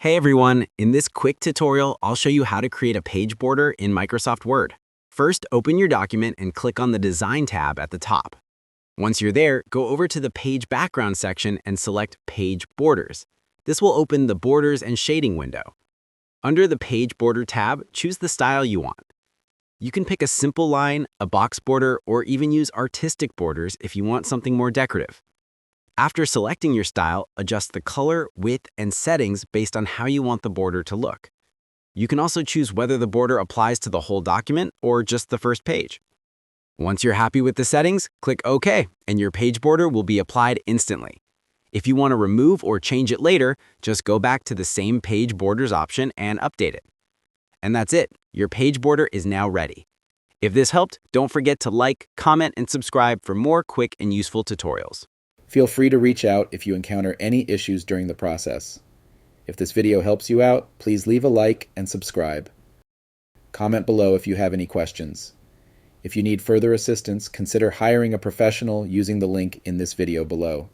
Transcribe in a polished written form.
Hey everyone, in this quick tutorial, I'll show you how to create a page border in Microsoft Word. First, open your document and click on the Design tab at the top. Once you're there, go over to the Page Background section and select Page Borders. This will open the Borders and Shading window. Under the Page Border tab, choose the style you want. You can pick a simple line, a box border, or even use artistic borders if you want something more decorative. After selecting your style, adjust the color, width, and settings based on how you want the border to look. You can also choose whether the border applies to the whole document or just the first page. Once you're happy with the settings, click OK, and your page border will be applied instantly. If you want to remove or change it later, just go back to the same Page Borders option and update it. And that's it. Your page border is now ready. If this helped, don't forget to like, comment, and subscribe for more quick and useful tutorials. Feel free to reach out if you encounter any issues during the process. If this video helps you out, please leave a like and subscribe. Comment below if you have any questions. If you need further assistance, consider hiring a professional using the link in this video below.